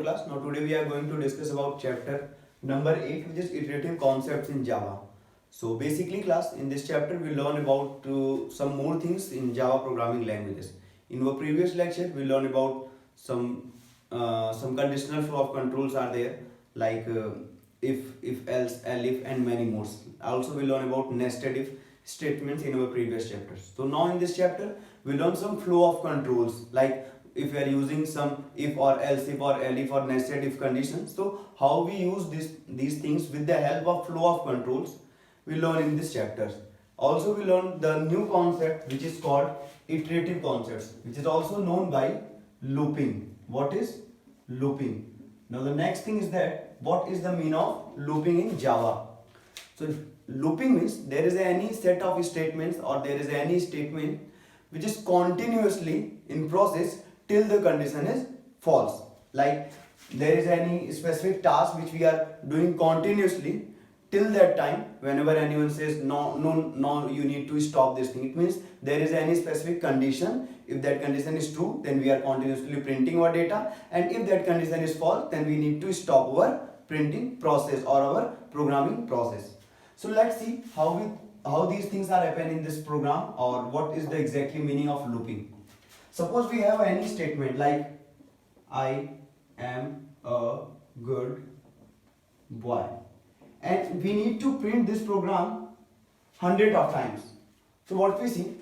Class. Now today we are going to discuss about chapter number 8, which is iterative concepts in Java. So basically class, in this chapter we learn about some more things in Java programming languages. In our previous lecture we learned about some conditional flow of controls are there, like if else, elif and many more. Also we learn about nested if statements in our previous chapters. So now in this chapter we learn some flow of controls, like if we are using some if or else, if or elif or nested if conditions. So how we use these things with the help of flow of controls we learn in this chapters. Also we learn the new concept which is called iterative concepts, which is also known by looping. What is looping? Now the next thing is that what is the meaning of looping in Java? So looping means there is any set of statements or there is any statement which is continuously in process till the condition is false. Like there is any specific task which we are doing continuously till that time. Whenever anyone says no, you need to stop this thing, it means there is any specific condition. If that condition is true, then we are continuously printing our data, and if that condition is false, then we need to stop our printing process or our programming process. So let's see how these things are happen in this program, or what is the exactly meaning of looping. Suppose we have any statement like I am a good boy, and we need to print this program hundred of times. So what we see,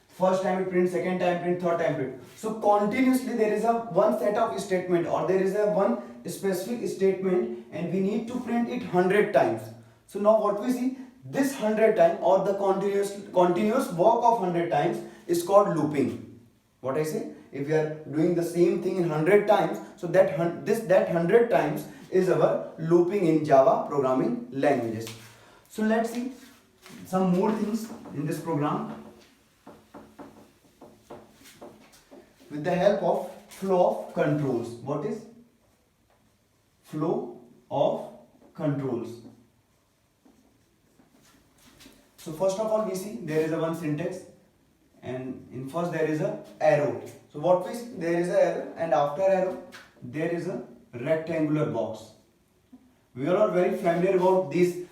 first time it print, second time print, third time print. So continuously there is a one set of statement, or there is a one specific statement, and we need to print it 100 times. So now what we see, this 100 time or the continuous work of 100 times is called looping. What I say, if we are doing the same thing in 100 times, so that 100 times is our looping in Java programming languages. So let's see some more things in this program with the help of flow of controls. What is flow of controls? So first of all we see there is a one syntax, and in first there is a arrow. So what we see, there is a arrow, and after arrow there is a rectangular box. We are all very familiar about these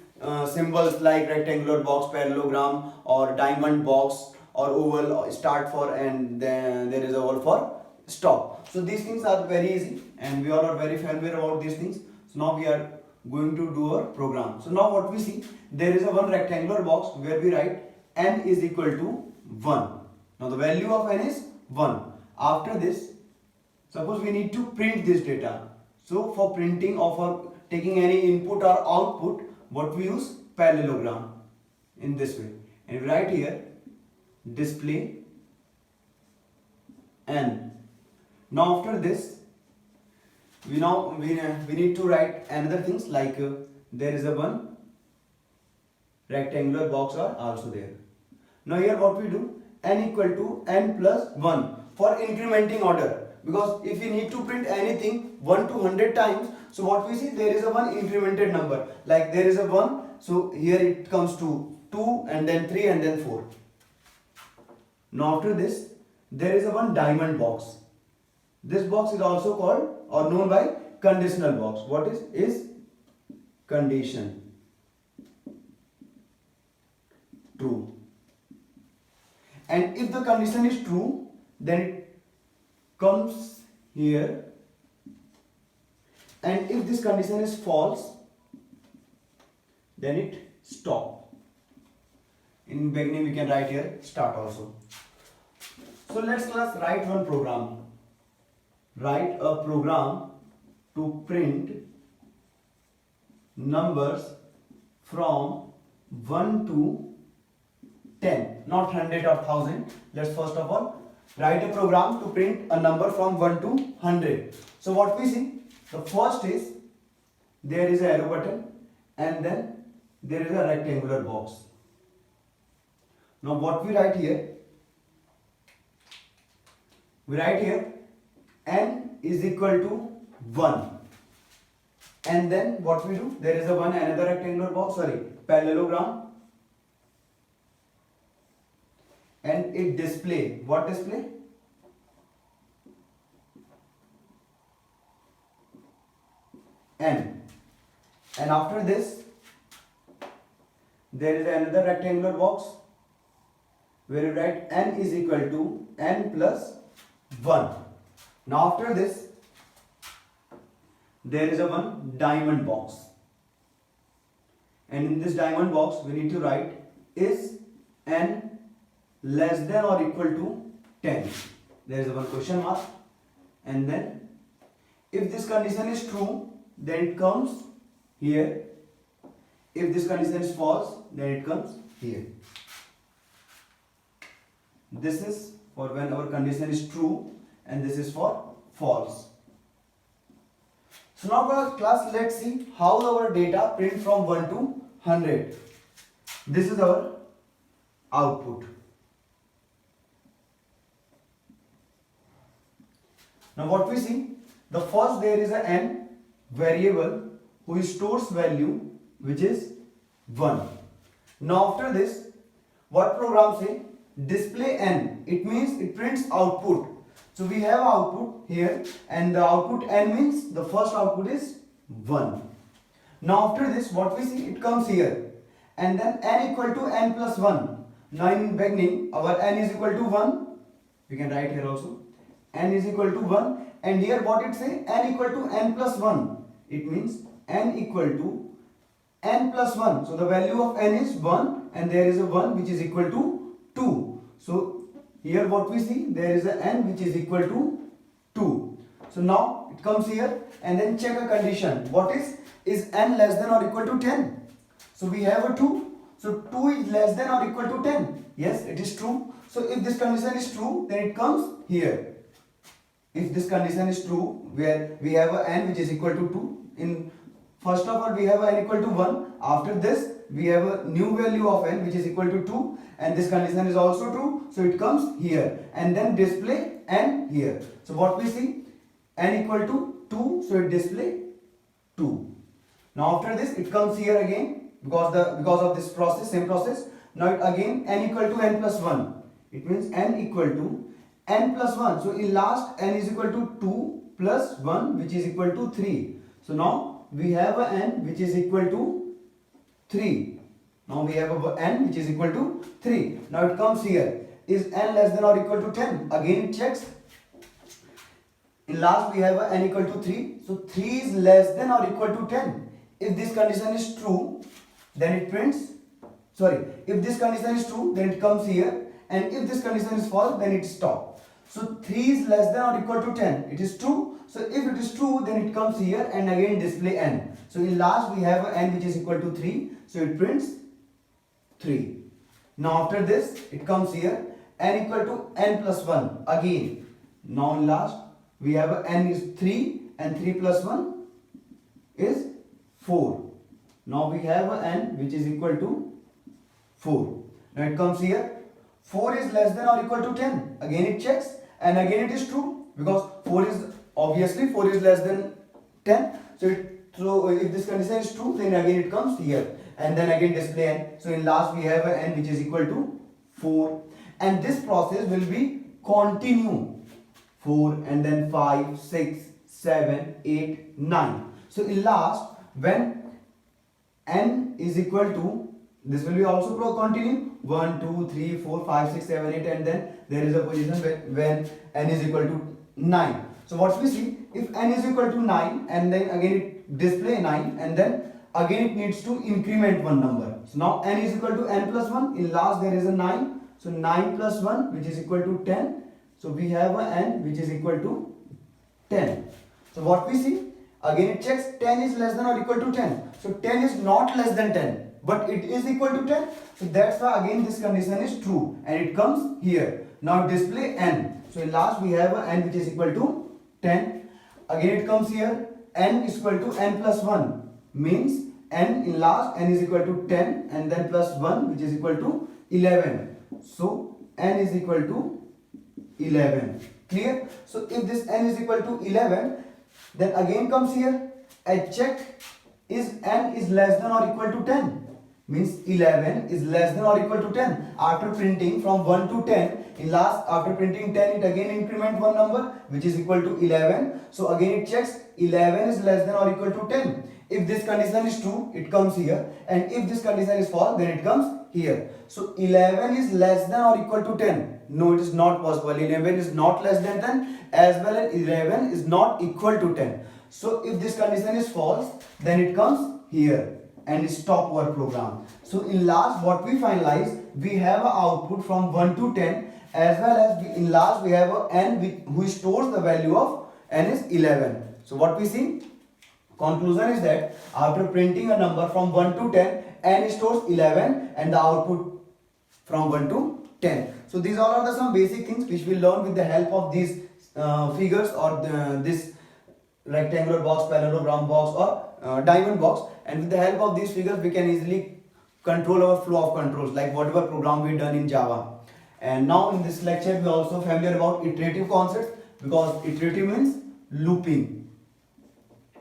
symbols like rectangular box, parallelogram, or diamond box, or oval, or start for, and then there is a oval for stop. So these things are very easy, and we all are very familiar about these things. So now we are going to do our program. So now what we see, there is a one rectangular box where we write n is equal to 1. Now the value of n is 1. After this, suppose we need to print this data. So for printing or for taking any input or output, what we use, parallelogram, in this way. And right here, display n. Now after this, we need to write another things like there is a one rectangular box are also there. Now here what we do, n equal to n plus 1 for incrementing order, because if we need to print anything 1 to 100 times, so what we see, there is a one incremented number, like there is a 1, so here it comes to 2 and then 3 and then 4. Now after this, there is a one diamond box. This box is also called or known by conditional box. What is condition true, and if the condition is true, then it comes here, and if this condition is false, then it stop. In beginning we can write here start also. So let's write one program. Write a program to print numbers from 1 to 10, not 100 or 1000. Let's first of all write a program to print a number from 1 to 100. So what we see, the first is there is an arrow button, and then there is a rectangular box. Now what we write here, n is equal to 1, and then what we do, there is a one another rectangular box, parallelogram, and it display, what display, n, and after this there is another rectangular box where you write n is equal to n plus 1. Now after this there is a one diamond box, and in this diamond box we need to write is n less than or equal to 10. There is a one question mark, and then if this condition is true then it comes here, if this condition is false then it comes here. This is for when our condition is true and this is for false. So now class, let's see how our data print from 1 to 100. This is our output. Now what we see, the first there is a n variable who stores value which is 1. Now after this, what program say? Display n. It means it prints output. So we have output here, and the output n means the first output is 1. Now after this, what we see, it comes here, and then n equal to n plus 1. Now in beginning our n is equal to 1. We can write here also n is equal to 1, and here what it say, n equal to n plus 1. It means n equal to n plus 1. So the value of n is 1, and there is a 1 which is equal to 2. So here what we see, there is a n which is equal to 2. So now it comes here, and then check a condition. What is n less than or equal to 10? So we have a 2. So 2 is less than or equal to 10. Yes, it is true. So if this condition is true, then it comes here. If this condition is true, where we have a n which is equal to 2, in first of all we have a n equal to 1. After this we have a new value of n which is equal to 2, and this condition is also true, so it comes here, and then display n here. So what we see, n equal to 2, so it display 2. Now after this it comes here again, because of this process, same process. Now it again n equal to n plus 1. It means n equal to n plus 1. So in last n is equal to 2 plus 1 which is equal to 3. So now we have a n which is equal to 3. Now we have a n which is equal to 3. Now it comes here. Is n less than or equal to 10? Again it checks. In last we have a n equal to 3. So 3 is less than or equal to 10. If this condition is true, then it prints. If this condition is true, then it comes here. And if this condition is false, then it stops. So 3 is less than or equal to 10. It is true. So if it is true, then it comes here and again display n. So in last we have a n which is equal to 3. So it prints 3. Now after this, it comes here n equal to n plus 1 again. Now in last we have a n is 3, and 3 plus 1 is 4. Now we have a n which is equal to 4. Now it comes here. 4 is less than or equal to 10. Again it checks, and again it is true, because 4 is obviously 4 is less than 10. So if this condition is true, then again it comes here, and then again display n. So in last we have a n which is equal to 4, and this process will be continue. 4 and then 5, 6, 7, 8, 9. So in last, when n is equal to, this will be also continue. 1, 2, 3, 4, 5, 6, 7, 8, and then there is a position when n is equal to 9. So what we see, if n is equal to 9, and then again it display 9, and then again it needs to increment one number. So now n is equal to n plus 1. In last there is a 9. So 9 plus 1 which is equal to 10. So we have a n which is equal to 10. So what we see, again it checks 10 is less than or equal to 10. So 10 is not less than 10, but it is equal to 10. So that's why again this condition is true, and it comes here. Now display n. So in last we have a n which is equal to 10. Again it comes here, n is equal to n plus 1. Means n in last n is equal to 10, and then plus 1 which is equal to 11. So n is equal to 11. Clear? So if this n is equal to 11, then again comes here, I check is n is less than or equal to 10. Means 11 is less than or equal to 10. After printing from 1 to 10, In last, after printing 10, it again increment one number which is equal to 11. So again it checks 11 is less than or equal to 10. If this condition is true, it comes here, and if this condition is false, then it comes here. So 11 is less than or equal to 10. No, it is not possible. 11 is not less than 10, as well as 11 is not equal to 10. So if this condition is false, then it comes here and stop our program. So in last, what we finalize, we have an output from 1 to 10, as well as in last we have a n who stores the value of n is 11. So what we see, conclusion is that after printing a number from 1 to 10, n stores 11 and the output from 1 to 10. So these all are the some basic things which we learn with the help of these figures, or this rectangular box, parallelogram box, or diamond box, and with the help of these figures we can easily control our flow of controls, like whatever program we done in Java. And now in this lecture we are also familiar about iterative concepts, because iterative means looping.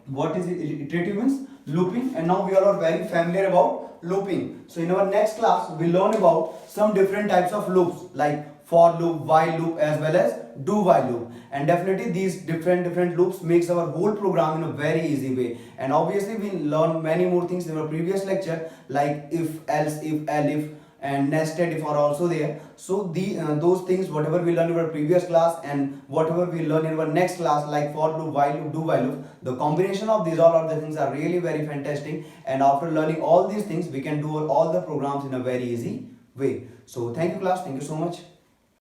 What is it? Iterative means looping, and now we are all very familiar about looping. So in our next class we learn about some different types of loops, like for loop, while loop, as well as do while loop. And definitely these different loops makes our whole program in a very easy way. And obviously we learn many more things in our previous lecture, like if, else, if, elif, and nested if are also there. So those things, whatever we learned in our previous class and whatever we learn in our next class, like for loop, while loop, do while loop, the combination of these all of the things are really very fantastic. And after learning all these things, we can do all the programs in a very easy way. So thank you class, thank you so much.